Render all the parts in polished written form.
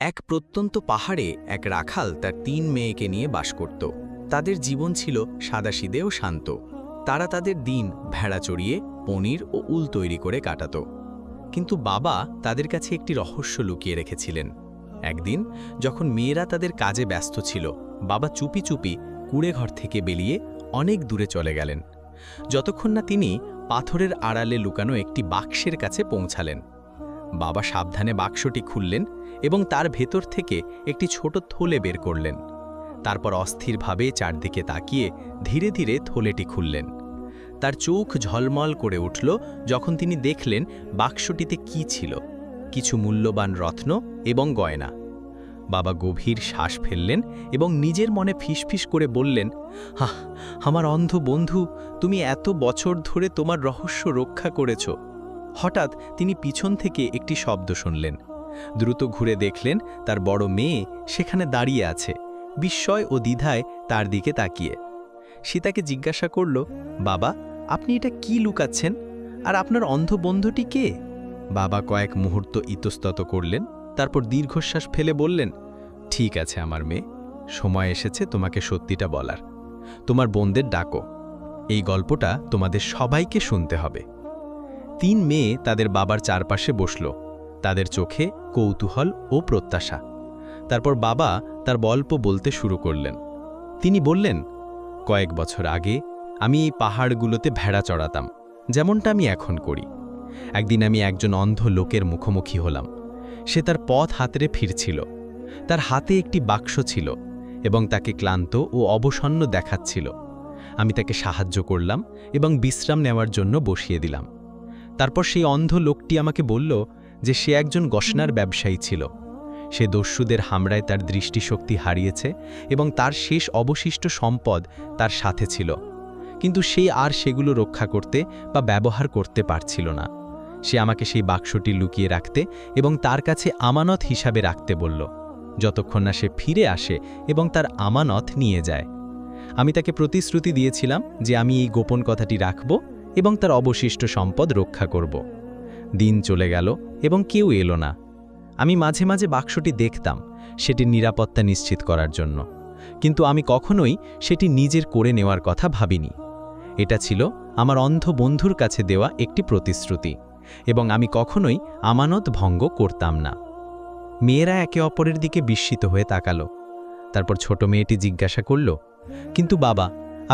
এক প্রত্যন্ত পাহাড়ে এক রাখাল তার ৩ মেয়েকে নিয়ে বাস করত। তাদের জীবন ছিল সাদাসিধে ও শান্ত। তারা তাদের দিন ভেড়া চড়িয়ে পনির ও উল তৈরি করে কাটাত। কিন্তু বাবা তাদের কাছে একটি রহস্য লুকিয়ে রেখেছিলেন। একদিন যখন মেয়েরা তাদের কাজে ব্যস্ত ছিল, বাবা চুপি চুপি কুঁড়েঘর থেকে বেরিয়ে অনেক দূরে চলে গেলেন, যতক্ষণ না তিনি পাথরের আড়ালে লুকানো একটি বাক্সের কাছে পৌঁছালেন। বাবা সাবধানে বাক্সটি খুললেন এবং তার ভেতর থেকে একটি ছোট থলে বের করলেন। তারপর অস্থিরভাবে চারদিকে তাকিয়ে ধীরে ধীরে থলেটি খুললেন। তার চোখ ঝলমল করে উঠল যখন তিনি দেখলেন বাক্সটিতে কি ছিল, কিছু মূল্যবান রত্ন এবং গয়না। বাবা গভীর শ্বাস ফেললেন এবং নিজের মনে ফিসফিস করে বললেন, আমার অন্ধ বন্ধু, তুমি এত বছর ধরে তোমার রহস্য রক্ষা করেছ। হঠাৎ তিনি পিছন থেকে একটি শব্দ শুনলেন। দ্রুত ঘুরে দেখলেন তার বড় মেয়ে সেখানে দাঁড়িয়ে আছে, বিস্ময় ও দ্বিধায় তার দিকে তাকিয়ে। সে তাকে জিজ্ঞাসা করল, বাবা, আপনি এটা কি লুকাচ্ছেন? আর আপনার অন্ধ বন্ধুটি কে? বাবা কয়েক মুহূর্ত ইতস্তত করলেন, তারপর দীর্ঘশ্বাস ফেলে বললেন, ঠিক আছে আমার মেয়ে, সময় এসেছে তোমাকে সত্যিটা বলার। তোমার বোনদের ডাকো, এই গল্পটা তোমাদের সবাইকে শুনতে হবে। ৩ মেয়ে তাদের বাবার চারপাশে বসল, তাদের চোখে কৌতূহল ও প্রত্যাশা। তারপর বাবা তার গল্প বলতে শুরু করলেন। তিনি বললেন, কয়েক বছর আগে আমি এই পাহাড়গুলোতে ভেড়া চড়াতাম, যেমনটা আমি এখন করি। একদিন আমি একজন অন্ধ লোকের মুখোমুখি হলাম। সে তার পথ হাতড়ে ফিরছিল। তার হাতে একটি বাক্স ছিল এবং তাকে ক্লান্ত ও অবসন্ন দেখাচ্ছিল। আমি তাকে সাহায্য করলাম এবং বিশ্রাম নেওয়ার জন্য বসিয়ে দিলাম। তারপর সেই অন্ধ লোকটি আমাকে বলল যে সে একজন গয়নার ব্যবসায়ী ছিল। সে দস্যুদের হামলায় তার দৃষ্টিশক্তি হারিয়েছে এবং তার শেষ অবশিষ্ট সম্পদ তার সাথে ছিল, কিন্তু সে আর সেগুলো রক্ষা করতে বা ব্যবহার করতে পারছিল না। সে আমাকে সেই বাক্সটি লুকিয়ে রাখতে এবং তার কাছে আমানত হিসাবে রাখতে বলল, যতক্ষণ না সে ফিরে আসে এবং তার আমানত নিয়ে যায়। আমি তাকে প্রতিশ্রুতি দিয়েছিলাম যে আমি এই গোপন কথাটি রাখব এবং তার অবশিষ্ট সম্পদ রক্ষা করব। দিন চলে গেল এবং কেউ এলো না। আমি মাঝে মাঝে বাক্সটি দেখতাম, সেটির নিরাপত্তা নিশ্চিত করার জন্য, কিন্তু আমি কখনোই সেটি নিজের করে নেওয়ার কথা ভাবিনি। এটা ছিল আমার অন্ধ বন্ধুর কাছে দেওয়া একটি প্রতিশ্রুতি এবং আমি কখনোই আমানত ভঙ্গ করতাম না। মেয়েরা একে অপরের দিকে বিস্মিত হয়ে তাকালো। তারপর ছোট মেয়েটি জিজ্ঞাসা করল, কিন্তু বাবা,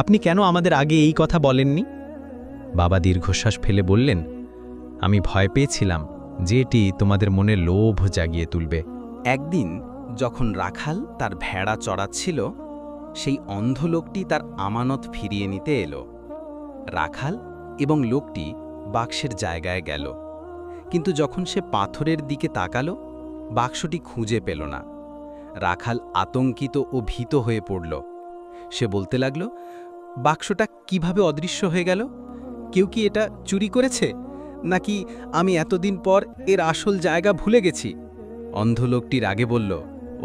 আপনি কেন আমাদের আগে এই কথা বলেননি? বাবা দীর্ঘশ্বাস ফেলে বললেন, আমি ভয় পেয়েছিলাম যে এটি তোমাদের মনে লোভ জাগিয়ে তুলবে। একদিন যখন রাখাল তার ভেড়া চড়াচ্ছিল, সেই অন্ধ লোকটি তার আমানত ফিরিয়ে নিতে এলো। রাখাল এবং লোকটি বাক্সের জায়গায় গেল, কিন্তু যখন সে পাথরের দিকে তাকালো, বাক্সটি খুঁজে পেল না। রাখাল আতঙ্কিত ও ভীত হয়ে পড়ল। সে বলতে লাগল, বাক্সটা কিভাবে অদৃশ্য হয়ে গেল? কেউ কি এটা চুরি করেছে, নাকি আমি এতদিন পর এর আসল জায়গা ভুলে গেছি? অন্ধ লোকটি রাগে বলল,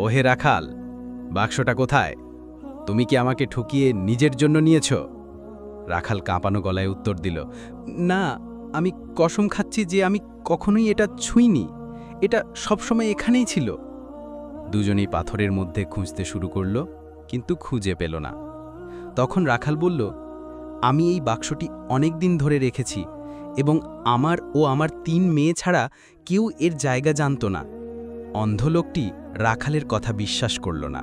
ওহে রাখাল, বাক্সটা কোথায়? তুমি কি আমাকে ঠকিয়ে নিজের জন্য নিয়েছ? রাখাল কাঁপানো গলায় উত্তর দিল, না, আমি কসম খাচ্ছি যে আমি কখনোই এটা ছুঁইনি। এটা সবসময় এখানেই ছিল। দুজনেই পাথরের মধ্যে খুঁজতে শুরু করল, কিন্তু খুঁজে পেল না। তখন রাখাল বলল, আমি এই বাক্সটি অনেক দিন ধরে রেখেছি এবং আমার ও আমার ৩ মেয়ে ছাড়া কেউ এর জায়গা জানত না। অন্ধ লোকটি রাখালের কথা বিশ্বাস করল না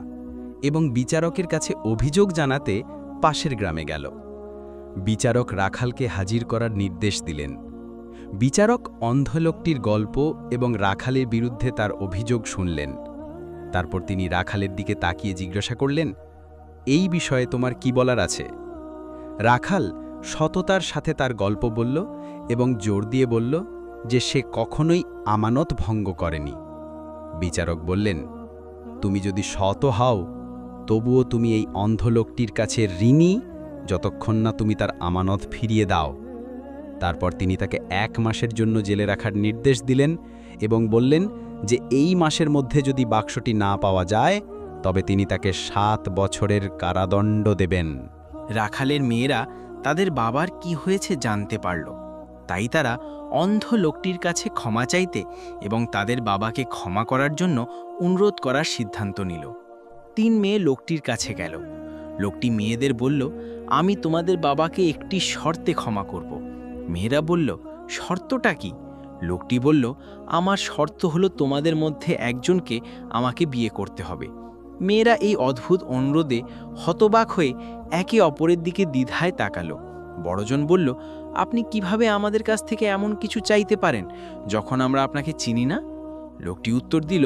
এবং বিচারকের কাছে অভিযোগ জানাতে পাশের গ্রামে গেল। বিচারক রাখালকে হাজির করার নির্দেশ দিলেন। বিচারক অন্ধ লোকটির গল্প এবং রাখালের বিরুদ্ধে তার অভিযোগ শুনলেন। তারপর তিনি রাখালের দিকে তাকিয়ে জিজ্ঞাসা করলেন, এই বিষয়ে তোমার কি বলার আছে? রাখাল সততার সাথে তার গল্প বলল এবং জোর দিয়ে বলল যে সে কখনোই আমানত ভঙ্গ করেনি। বিচারক বললেন, তুমি যদি সৎ হও, তবুও তুমি এই অন্ধ লোকটির কাছে ঋণী যতক্ষণ না তুমি তার আমানত ফিরিয়ে দাও। তারপর তিনি তাকে 1 মাসের জন্য জেলে রাখার নির্দেশ দিলেন এবং বললেন যে এই মাসের মধ্যে যদি বাক্সটি না পাওয়া যায়, তবে তিনি তাকে 7 বছরের কারাদণ্ড দেবেন। রাখালের মেয়েরা তাদের বাবার কি হয়েছে জানতে পারল, তাই তারা অন্ধ লোকটির কাছে ক্ষমা চাইতে এবং তাদের বাবাকে ক্ষমা করার জন্য অনুরোধ করার সিদ্ধান্ত নিল। 3 মেয়ে লোকটির কাছে গেল। লোকটি মেয়েদের বলল, আমি তোমাদের বাবাকে একটি শর্তে ক্ষমা করব। মেয়েরা বলল, শর্তটা কি? লোকটি বলল, আমার শর্ত হলো তোমাদের মধ্যে একজনকে আমাকে বিয়ে করতে হবে। মেয়েরা এই অদ্ভুত অনুরোধে হতবাক হয়ে একে অপরের দিকে দ্বিধায় তাকালো। বড়জন বলল, আপনি কিভাবে আমাদের কাছ থেকে এমন কিছু চাইতে পারেন যখন আমরা আপনাকে চিনি না? লোকটি উত্তর দিল,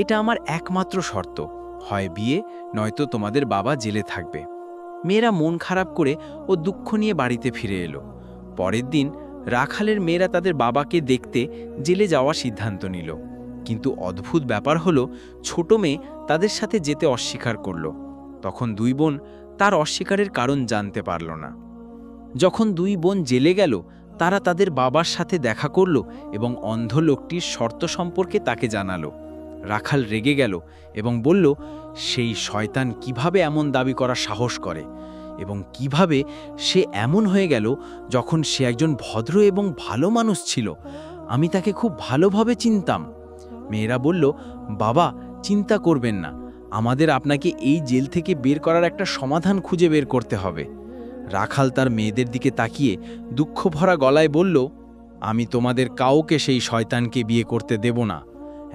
এটা আমার একমাত্র শর্ত, হয় বিয়ে নয়তো তোমাদের বাবা জেলে থাকবে। মেয়েরা মন খারাপ করে ও দুঃখ নিয়ে বাড়িতে ফিরে এলো। পরের দিন রাখালের মেয়েরা তাদের বাবাকে দেখতে জেলে যাওয়ার সিদ্ধান্ত নিল। কিন্তু অদ্ভুত ব্যাপার হলো, ছোট মেয়ে তাদের সাথে যেতে অস্বীকার করল। তখন 2 বোন তার অস্বীকারের কারণ জানতে পারল না। যখন 2 বোন জেলে গেল, তারা তাদের বাবার সাথে দেখা করল এবং অন্ধ লোকটির শর্ত সম্পর্কে তাকে জানালো। রাখাল রেগে গেল এবং বলল, সেই শয়তান কিভাবে এমন দাবি করার সাহস করে এবং কিভাবে সে এমন হয়ে গেল যখন সে একজন ভদ্র এবং ভালো মানুষ ছিল। আমি তাকে খুব ভালোভাবে চিনতাম। মেয়েরা বলল, বাবা চিন্তা করবেন না, আমাদের আপনাকে এই জেল থেকে বের করার একটা সমাধান খুঁজে বের করতে হবে। রাখাল তার মেয়েদের দিকে তাকিয়ে দুঃখ ভরা গলায় বলল, আমি তোমাদের কাউকে সেই শয়তানকে বিয়ে করতে দেব না,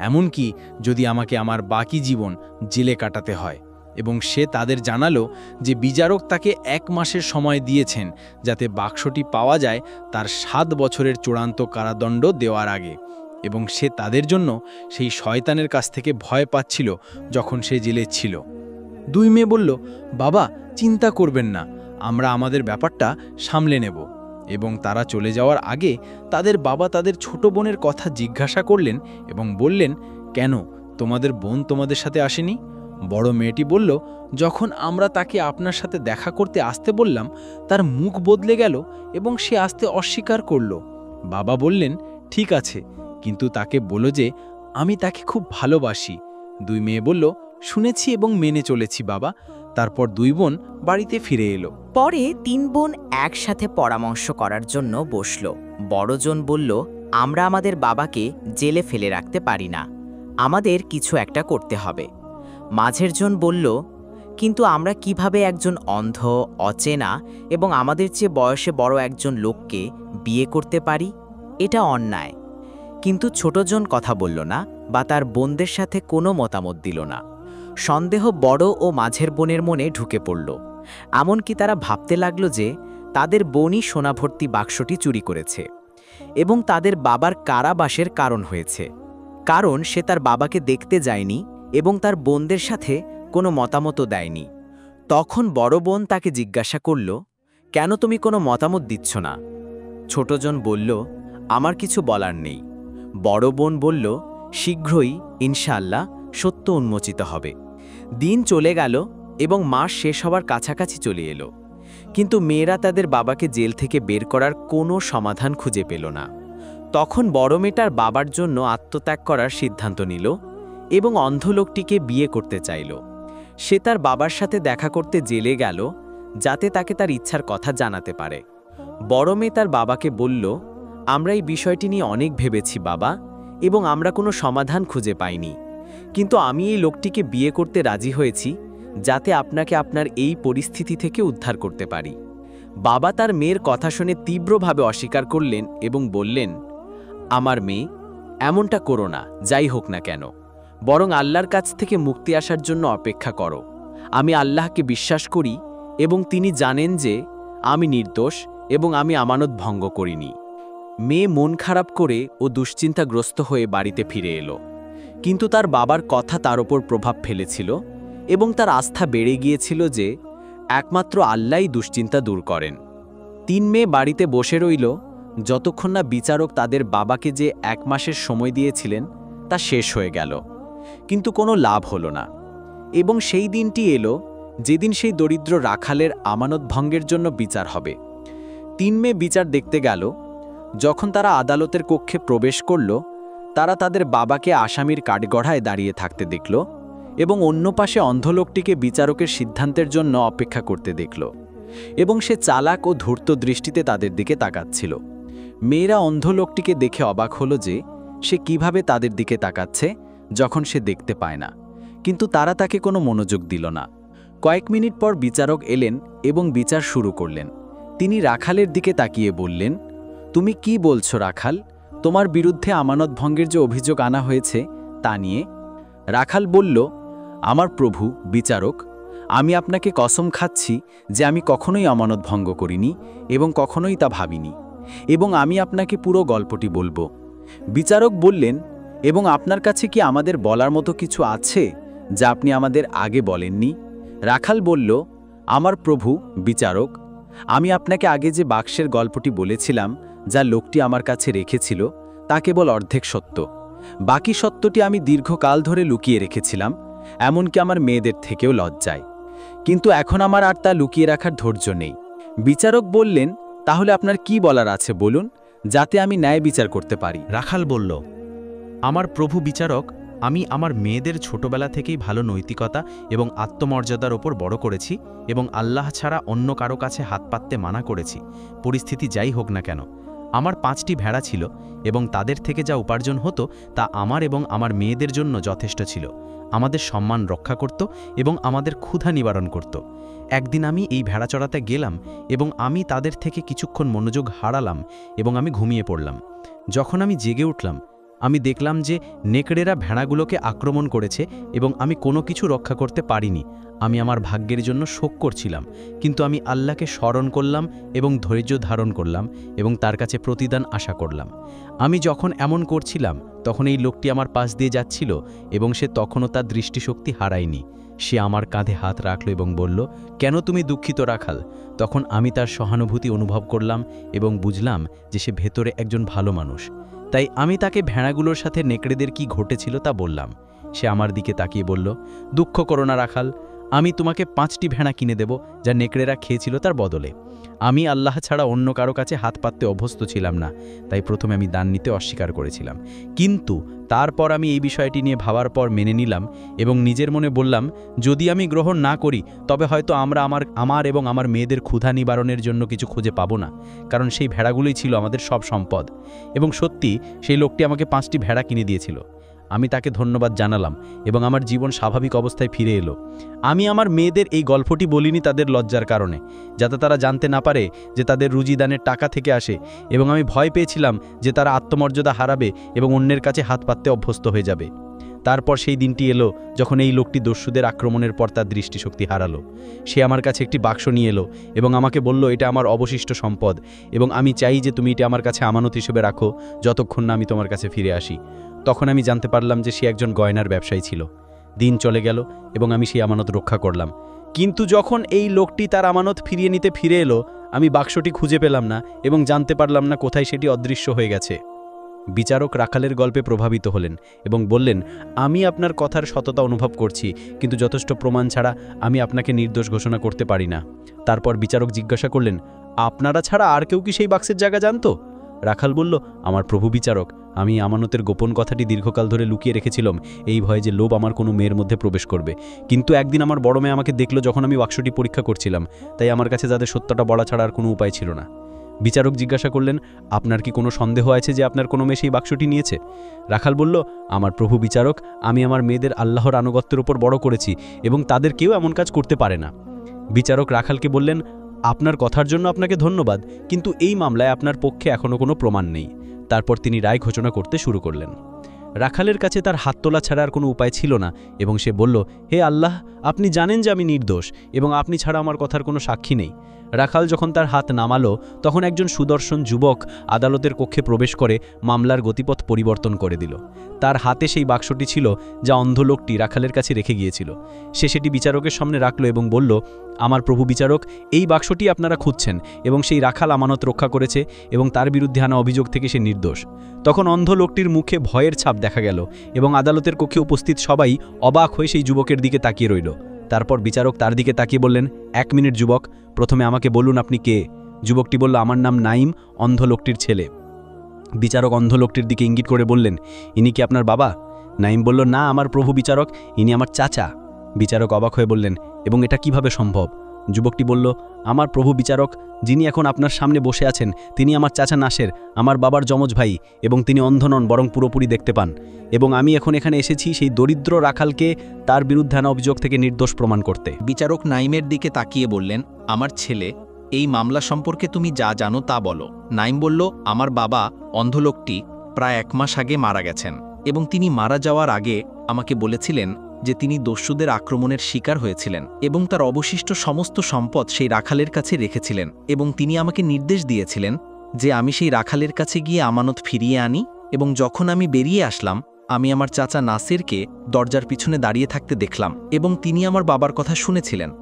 এমনকি যদি আমাকে আমার বাকি জীবন জেলে কাটাতে হয়। এবং সে তাদের জানালো যে বিচারক তাকে 1 মাসের সময় দিয়েছেন যাতে বাক্সটি পাওয়া যায় তার 7 বছরের চূড়ান্ত কারাদণ্ড দেওয়ার আগে, এবং সে তাদের জন্য সেই শয়তানের কাছ থেকে ভয় পাচ্ছিল যখন সে জেলে ছিল। 2 মেয়ে বলল, বাবা চিন্তা করবেন না, আমরা আমাদের ব্যাপারটা সামলে নেব। এবং তারা চলে যাওয়ার আগে তাদের বাবা তাদের ছোট বোনের কথা জিজ্ঞাসা করলেন এবং বললেন, কেন তোমাদের বোন তোমাদের সাথে আসেনি? বড় মেয়েটি বলল, যখন আমরা তাকে আপনার সাথে দেখা করতে আসতে বললাম, তার মুখ বদলে গেল এবং সে আসতে অস্বীকার করল। বাবা বললেন, ঠিক আছে, কিন্তু তাকে বলো যে আমি তাকে খুব ভালোবাসি। 2 মেয়ে বলল, শুনেছি এবং মেনে চলেছি বাবা। তারপর 2 বোন বাড়িতে ফিরে এলো। পরে 3 বোন একসাথে পরামর্শ করার জন্য বসল। বড়জন বলল, আমরা আমাদের বাবাকে জেলে ফেলে রাখতে পারি না, আমাদের কিছু একটা করতে হবে। মাঝের জন বলল, কিন্তু আমরা কিভাবে একজন অন্ধ, অচেনা এবং আমাদের চেয়ে বয়সে বড় একজন লোককে বিয়ে করতে পারি? এটা অন্যায়। কিন্তু ছোটজন কথা বলল না বা তার বোনদের সাথে কোনো মতামত দিল না। সন্দেহ বড় ও মাঝের বোনের মনে ঢুকে পড়ল। এমনকি তারা ভাবতে লাগল যে তাদের বোনই সোনাভর্তি বাক্সটি চুরি করেছে এবং তাদের বাবার কারাবাসের কারণ হয়েছে, কারণ সে তার বাবাকে দেখতে যায়নি এবং তার বোনদের সাথে কোনো মতামতও দেয়নি। তখন বড় বোন তাকে জিজ্ঞাসা করল, কেন তুমি কোনো মতামত দিচ্ছ না? ছোটজন বলল, আমার কিছু বলার নেই। বড় বোন বলল, শীঘ্রই ইনশাআল্লাহ সত্য উন্মোচিত হবে। দিন চলে গেল এবং মাস শেষ হওয়ার কাছাকাছি চলে এলো, কিন্তু মেয়েরা তাদের বাবাকে জেল থেকে বের করার কোনো সমাধান খুঁজে পেল না। তখন বড় মেয়েটার বাবার জন্য আত্মত্যাগ করার সিদ্ধান্ত নিল এবং অন্ধ লোকটিকে বিয়ে করতে চাইল। সে তার বাবার সাথে দেখা করতে জেলে গেল যাতে তাকে তার ইচ্ছার কথা জানাতে পারে। বড় মেয়ে তার বাবাকে বলল, আমরা এই বিষয়টি নিয়ে অনেক ভেবেছি বাবা, এবং আমরা কোনো সমাধান খুঁজে পাইনি, কিন্তু আমি এই লোকটিকে বিয়ে করতে রাজি হয়েছি যাতে আপনাকে আপনার এই পরিস্থিতি থেকে উদ্ধার করতে পারি। বাবা তার মেয়ের কথা শুনে তীব্রভাবে অস্বীকার করলেন এবং বললেন, আমার মেয়ে, এমনটা করো না, যাই হোক না কেন, বরং আল্লাহর কাছ থেকে মুক্তি আসার জন্য অপেক্ষা করো। আমি আল্লাহকে বিশ্বাস করি এবং তিনি জানেন যে আমি নির্দোষ এবং আমি আমানত ভঙ্গ করিনি। মেয়ে মন খারাপ করে ও দুশ্চিন্তাগ্রস্ত হয়ে বাড়িতে ফিরে এলো, কিন্তু তার বাবার কথা তার ওপর প্রভাব ফেলেছিল এবং তার আস্থা বেড়ে গিয়েছিল যে একমাত্র আল্লাহই দুশ্চিন্তা দূর করেন। 3 মেয়ে বাড়িতে বসে রইল যতক্ষণ না বিচারক তাদের বাবাকে যে 1 মাসের সময় দিয়েছিলেন তা শেষ হয়ে গেল, কিন্তু কোনো লাভ হলো না। এবং সেই দিনটি এলো যেদিন সেই দরিদ্র রাখালের আমানত ভঙ্গের জন্য বিচার হবে। 3 মেয়ে বিচার দেখতে গেল। যখন তারা আদালতের কক্ষে প্রবেশ করল, তারা তাদের বাবাকে আসামির কাঠগড়ায় দাঁড়িয়ে থাকতে দেখল এবং অন্য পাশে অন্ধ লোকটিকে বিচারকের সিদ্ধান্তের জন্য অপেক্ষা করতে দেখল, এবং সে চালাক ও ধূর্ত দৃষ্টিতে তাদের দিকে তাকাচ্ছিল। মেয়েরা অন্ধ লোকটিকে দেখে অবাক হলো যে সে কিভাবে তাদের দিকে তাকাচ্ছে যখন সে দেখতে পায় না, কিন্তু তারা তাকে কোনো মনোযোগ দিল না। কয়েক মিনিট পর বিচারক এলেন এবং বিচার শুরু করলেন। তিনি রাখালের দিকে তাকিয়ে বললেন, তুমি কি বলছো রাখাল? তোমার বিরুদ্ধে আমানত ভঙ্গের যে অভিযোগ আনা হয়েছে তা নিয়ে? রাখাল বলল, আমার প্রভু বিচারক, আমি আপনাকে কসম খাচ্ছি যে আমি কখনোই আমানত ভঙ্গ করিনি এবং কখনোই তা ভাবিনি, এবং আমি আপনাকে পুরো গল্পটি বলবো। বিচারক বললেন, এবং আপনার কাছে কি আমাদের বলার মতো কিছু আছে যা আপনি আমাদের আগে বলেননি? রাখাল বলল, আমার প্রভু বিচারক, আমি আপনাকে আগে যে বাক্সের গল্পটি বলেছিলাম যা লোকটি আমার কাছে রেখেছিল তা কেবল অর্ধেক সত্য। বাকি সত্যটি আমি দীর্ঘকাল ধরে লুকিয়ে রেখেছিলাম, এমনকি আমার মেয়েদের থেকেও লজ্জায়। কিন্তু এখন আমার আর তা লুকিয়ে রাখার ধৈর্য নেই। বিচারক বললেন, তাহলে আপনার কি বলার আছে বলুন, যাতে আমি ন্যায় বিচার করতে পারি। রাখাল বলল, আমার প্রভু বিচারক, আমি আমার মেয়েদের ছোটবেলা থেকেই ভালো নৈতিকতা এবং আত্মমর্যাদার ওপর বড় করেছি এবং আল্লাহ ছাড়া অন্য কারো কাছে হাত পাততে মানা করেছি, পরিস্থিতি যাই হোক না কেন। আমার 5টি ভেড়া ছিল এবং তাদের থেকে যা উপার্জন হতো তা আমার এবং আমার মেয়েদের জন্য যথেষ্ট ছিল, আমাদের সম্মান রক্ষা করত এবং আমাদের ক্ষুধা নিবারণ করত। একদিন আমি এই ভেড়া চড়াতে গেলাম এবং আমি তাদের থেকে কিছুক্ষণ মনোযোগ হারালাম এবং আমি ঘুমিয়ে পড়লাম। যখন আমি জেগে উঠলাম, আমি দেখলাম যে নেকড়েরা ভেড়াগুলোকে আক্রমণ করেছে এবং আমি কোনো কিছু রক্ষা করতে পারিনি। আমি আমার ভাগ্যের জন্য শোক করছিলাম, কিন্তু আমি আল্লাহকে স্মরণ করলাম এবং ধৈর্য ধারণ করলাম এবং তার কাছে প্রতিদান আশা করলাম। আমি যখন এমন করছিলাম তখন এই লোকটি আমার পাশ দিয়ে যাচ্ছিল এবং সে তখনও তার দৃষ্টিশক্তি হারায়নি। সে আমার কাঁধে হাত রাখল এবং বলল, কেন তুমি দুঃখিত রাখাল? তখন আমি তার সহানুভূতি অনুভব করলাম এবং বুঝলাম যে সে ভেতরে একজন ভালো মানুষ। তাই আমি তাকে ভেড়াগুলোর সাথে নেকড়েদের কি ঘটেছিল তা বললাম। সে আমার দিকে তাকিয়ে বলল, দুঃখ করো না রাখাল, আমি তোমাকে 5টি ভেড়া কিনে দেব যা নেকড়েরা খেয়েছিল তার বদলে। আমি আল্লাহ ছাড়া অন্য কারো কাছে হাত পাততে অভ্যস্ত ছিলাম না, তাই প্রথমে আমি দান নিতে অস্বীকার করেছিলাম, কিন্তু তারপর আমি এই বিষয়টি নিয়ে ভাবার পর মেনে নিলাম এবং নিজের মনে বললাম, যদি আমি গ্রহণ না করি তবে হয়তো আমরা আমার এবং আমার মেয়েদের ক্ষুধা নিবারণের জন্য কিছু খুঁজে পাবো না, কারণ সেই ভেড়াগুলোই ছিল আমাদের সব সম্পদ। এবং সত্যি সেই লোকটি আমাকে 5টি ভেড়া কিনে দিয়েছিল। আমি তাকে ধন্যবাদ জানালাম এবং আমার জীবন স্বাভাবিক অবস্থায় ফিরে এলো। আমি আমার মেয়েদের এই গল্পটি বলিনি তাদের লজ্জার কারণে, যাতে তারা জানতে না পারে যে তাদের রুজিদানের টাকা থেকে আসে, এবং আমি ভয় পেয়েছিলাম যে তারা আত্মমর্যাদা হারাবে এবং অন্যের কাছে হাত পাততে অভ্যস্ত হয়ে যাবে। তারপর সেই দিনটি এলো যখন এই লোকটি দস্যুদের আক্রমণের পর তার দৃষ্টিশক্তি হারালো। সে আমার কাছে একটি বাক্স নিয়ে এলো এবং আমাকে বলল, এটা আমার অবশিষ্ট সম্পদ এবং আমি চাই যে তুমি এটা আমার কাছে আমানত হিসেবে রাখো যতক্ষণ না আমি তোমার কাছে ফিরে আসি। তখন আমি জানতে পারলাম যে সে একজন গয়নার ব্যবসায়ী ছিল। দিন চলে গেল এবং আমি সেই আমানত রক্ষা করলাম, কিন্তু যখন এই লোকটি তার আমানত ফিরিয়ে নিতে ফিরে এলো, আমি বাক্সটি খুঁজে পেলাম না এবং জানতে পারলাম না কোথায় সেটি অদৃশ্য হয়ে গেছে। বিচারক রাখালের গল্পে প্রভাবিত হলেন এবং বললেন, আমি আপনার কথার সততা অনুভব করছি, কিন্তু যথেষ্ট প্রমাণ ছাড়া আমি আপনাকে নির্দোষ ঘোষণা করতে পারি না। তারপর বিচারক জিজ্ঞাসা করলেন, আপনারা ছাড়া আর কেউ কি সেই বাক্সের জায়গা জানতো? রাখাল বলল, আমার প্রভু বিচারক, আমি আমানতের গোপন কথাটি দীর্ঘকাল ধরে লুকিয়ে রেখেছিলাম এই ভয়ে যে লোভ আমার কোনো মেয়ের মধ্যে প্রবেশ করবে। কিন্তু একদিন আমার বড় মেয়ে আমাকে দেখল যখন আমি বাক্সটি পরীক্ষা করছিলাম, তাই আমার কাছে যাদের সত্যটা বলা ছাড়া আর কোনো উপায় ছিল না। বিচারক জিজ্ঞাসা করলেন, আপনার কি কোনো সন্দেহ আছে যে আপনার কোনো মেয়ে সেই বাক্সটি নিয়েছে? রাখাল বলল, আমার প্রভু বিচারক, আমি আমার মেয়েদের আল্লাহর আনুগত্যের উপর বড় করেছি এবং তাদের কেউ এমন কাজ করতে পারে না। বিচারক রাখালকে বললেন, আপনার কথার জন্য আপনাকে ধন্যবাদ, কিন্তু এই মামলায় আপনার পক্ষে এখনও কোনো প্রমাণ নেই। তারপর তিনি রায় ঘোষণা করতে শুরু করলেন। রাখালের কাছে তার হাত তোলা ছাড়া আর কোনো উপায় ছিল না এবং সে বলল, হে আল্লাহ, আপনি জানেন যে আমি নির্দোষ এবং আপনি ছাড়া আমার কথার কোনো সাক্ষী নেই। রাখাল যখন তার হাত নামালো তখন একজন সুদর্শন যুবক আদালতের কক্ষে প্রবেশ করে মামলার গতিপথ পরিবর্তন করে দিল। তার হাতে সেই বাক্সটি ছিল যা অন্ধ লোকটি রাখালের কাছে রেখে গিয়েছিল। সে সেটি বিচারকের সামনে রাখল এবং বলল, আমার প্রভু বিচারক, এই বাক্সটি আপনারা খুঁজছেন এবং সেই রাখাল আমানত রক্ষা করেছে এবং তার বিরুদ্ধে আনা অভিযোগ থেকে সে নির্দোষ। তখন অন্ধ লোকটির মুখে ভয়ের ছাপ দেখা গেল এবং আদালতের কক্ষে উপস্থিত সবাই অবাক হয়ে সেই যুবকের দিকে তাকিয়ে রইল। তারপর বিচারক তার দিকে তাকিয়ে বললেন, 1 মিনিট যুবক, প্রথমে আমাকে বলুন আপনি কে? যুবকটি বলল, আমার নাম নাইম, অন্ধ লোকটির ছেলে। বিচারক অন্ধ লোকটির দিকে ইঙ্গিত করে বললেন, ইনি কি আপনার বাবা? নাইম বলল, না আমার প্রভু বিচারক, ইনি আমার চাচা। বিচারক অবাক হয়ে বললেন, এবং এটা কিভাবে সম্ভব? যুবকটি বলল, আমার প্রভু বিচারক, যিনি এখন আপনার সামনে বসে আছেন তিনি আমার চাচা নাসের, আমার বাবার যমজ ভাই, এবং তিনি অন্ধ নন বরং পুরোপুরি দেখতে পান। এবং আমি এখন এখানে এসেছি সেই দরিদ্র রাখালকে তার বিরুদ্ধে আনা অভিযোগ থেকে নির্দোষ প্রমাণ করতে। বিচারক নাইমের দিকে তাকিয়ে বললেন, আমার ছেলে, এই মামলা সম্পর্কে তুমি যা জানো তা বলো। নাইম বলল, আমার বাবা অন্ধ লোকটি প্রায় 1 মাস আগে মারা গেছেন এবং তিনি মারা যাওয়ার আগে আমাকে বলেছিলেন যে তিনি দস্যুদের আক্রমণের শিকার হয়েছিলেন এবং তার অবশিষ্ট সমস্ত সম্পদ সেই রাখালের কাছে রেখেছিলেন এবং তিনি আমাকে নির্দেশ দিয়েছিলেন যে আমি সেই রাখালের কাছে গিয়ে আমানত ফিরিয়ে আনি। এবং যখন আমি বেরিয়ে আসলাম, আমি আমার চাচা নাসিরকে দরজার পিছনে দাঁড়িয়ে থাকতে দেখলাম এবং তিনি আমার বাবার কথা শুনেছিলেন।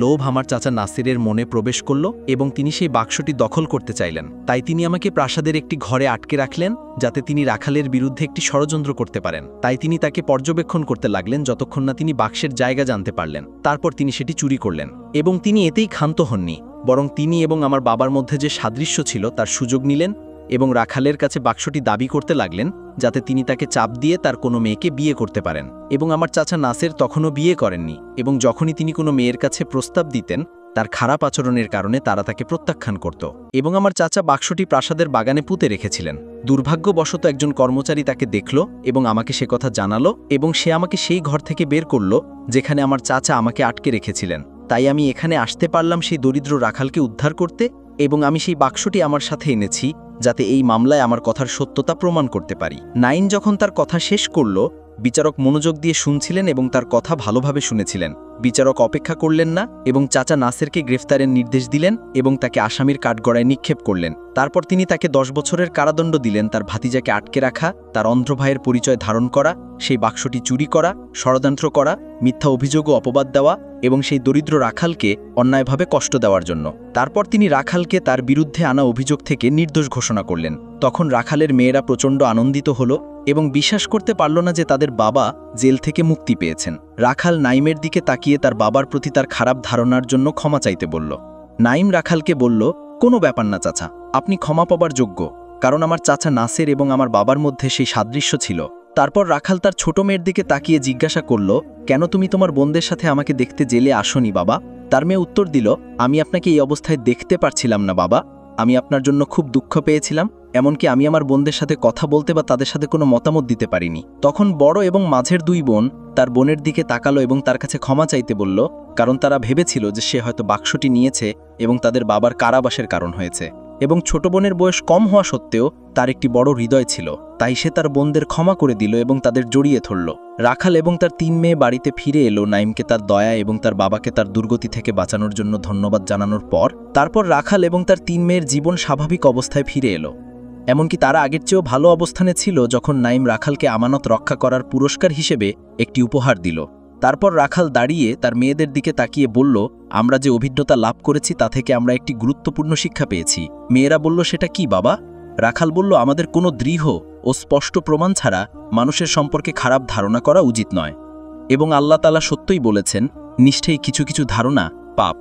লোভ আমার চাচা নাসিরের মনে প্রবেশ করল এবং তিনি সেই বাক্সটি দখল করতে চাইলেন। তাই তিনি আমাকে প্রাসাদের একটি ঘরে আটকে রাখলেন যাতে তিনি রাখালের বিরুদ্ধে একটি ষড়যন্ত্র করতে পারেন। তাই তিনি তাকে পর্যবেক্ষণ করতে লাগলেন যতক্ষণ না তিনি বাক্সের জায়গা জানতে পারলেন। তারপর তিনি সেটি চুরি করলেন এবং তিনি এতেই ক্ষান্ত হননি, বরং তিনি এবং আমার বাবার মধ্যে যে সাদৃশ্য ছিল তার সুযোগ নিলেন এবং রাখালের কাছে বাক্সটি দাবি করতে লাগলেন যাতে তিনি তাকে চাপ দিয়ে তার কোনো মেয়েকে বিয়ে করতে পারেন। এবং আমার চাচা নাসের তখনও বিয়ে করেননি এবং যখনই তিনি কোনো মেয়ের কাছে প্রস্তাব দিতেন তার খারাপ আচরণের কারণে তারা তাকে প্রত্যাখ্যান করত। এবং আমার চাচা বাক্সটি প্রাসাদের বাগানে পুঁতে রেখেছিলেন। দুর্ভাগ্যবশত একজন কর্মচারী তাকে দেখল এবং আমাকে সে কথা জানালো এবং সে আমাকে সেই ঘর থেকে বের করল যেখানে আমার চাচা আমাকে আটকে রেখেছিলেন। তাই আমি এখানে আসতে পারলাম সেই দরিদ্র রাখালকে উদ্ধার করতে এবং আমি সেই বাক্সটি আমার সাথে এনেছি যাতে এই মামলায় আমার কথার সত্যতা প্রমাণ করতে পারি। নাইন যখন তার কথা শেষ করল, বিচারক মনোযোগ দিয়ে শুনছিলেন এবং তার কথা ভালোভাবে শুনেছিলেন। বিচারক অপেক্ষা করলেন না এবং চাচা নাসেরকে গ্রেফতারের নির্দেশ দিলেন এবং তাকে আসামির কাঠগড়ায় নিক্ষেপ করলেন। তারপর তিনি তাকে 10 বছরের কারাদণ্ড দিলেন তার ভাতিজাকে আটকে রাখা, তার অন্ধ ভাইয়ের পরিচয় ধারণ করা, সেই বাক্সটি চুরি করা, ষড়যন্ত্র করা, মিথ্যা অভিযোগ ও অপবাদ দেওয়া এবং সেই দরিদ্র রাখালকে অন্যায়ভাবে কষ্ট দেওয়ার জন্য। তারপর তিনি রাখালকে তার বিরুদ্ধে আনা অভিযোগ থেকে নির্দোষ ঘোষণা করলেন। তখন রাখালের মেয়েরা প্রচণ্ড আনন্দিত হল এবং বিশ্বাস করতে পারল না যে তাদের বাবা জেল থেকে মুক্তি পেয়েছেন। রাখাল নাইমের দিকে তাকিয়ে তার বাবার প্রতি তার খারাপ ধারণার জন্য ক্ষমা চাইতে বলল। নাইম রাখালকে বলল, কোনো ব্যাপার না চাচা, আপনি ক্ষমা পাবার যোগ্য, কারণ আমার চাচা নাসের এবং আমার বাবার মধ্যে সেই সাদৃশ্য ছিল। তারপর রাখাল তার ছোট মেয়ের দিকে তাকিয়ে জিজ্ঞাসা করল, কেন তুমি তোমার বোনদের সাথে আমাকে দেখতে জেলে আসোনি বাবা? তার মেয়ে উত্তর দিল, আমি আপনাকে এই অবস্থায় দেখতে পারছিলাম না বাবা, আমি আপনার জন্য খুব দুঃখ পেয়েছিলাম, এমনকি আমি আমার বোনদের সাথে কথা বলতে বা তাদের সাথে কোনো মতামত দিতে পারিনি। তখন বড় এবং মাঝের 2 বোন তার বোনের দিকে তাকালো এবং তার কাছে ক্ষমা চাইতে বলল, কারণ তারা ভেবেছিল যে সে হয়তো বাক্সটি নিয়েছে এবং তাদের বাবার কারাবাসের কারণ হয়েছে। এবং ছোট বোনের বয়স কম হওয়া সত্ত্বেও তার একটি বড় হৃদয় ছিল, তাই সে তার বোনদের ক্ষমা করে দিল এবং তাদের জড়িয়ে ধরল। রাখাল এবং তার 3 মেয়ে বাড়িতে ফিরে এলো নাইমকে তার দয়া এবং তার বাবাকে তার দুর্গতি থেকে বাঁচানোর জন্য ধন্যবাদ জানানোর পর। তারপর রাখাল এবং তার 3 মেয়ের জীবন স্বাভাবিক অবস্থায় ফিরে এলো, এমনকি তারা আগের চেয়েও ভালো অবস্থানে ছিল যখন নাইম রাখালকে আমানত রক্ষা করার পুরস্কার হিসেবে একটি উপহার দিল। তারপর রাখাল দাঁড়িয়ে তার মেয়েদের দিকে তাকিয়ে বলল, আমরা যে অভিজ্ঞতা লাভ করেছি তা থেকে আমরা একটি গুরুত্বপূর্ণ শিক্ষা পেয়েছি। মেয়েরা বলল, সেটা কি বাবা? রাখাল বলল, আমাদের কোনো দৃঢ় ও স্পষ্ট প্রমাণ ছাড়া মানুষের সম্পর্কে খারাপ ধারণা করা উচিত নয় এবং আল্লাহ তাআলা সত্যই বলেছেন, নিশ্চয়ই কিছু কিছু ধারণা পাপ।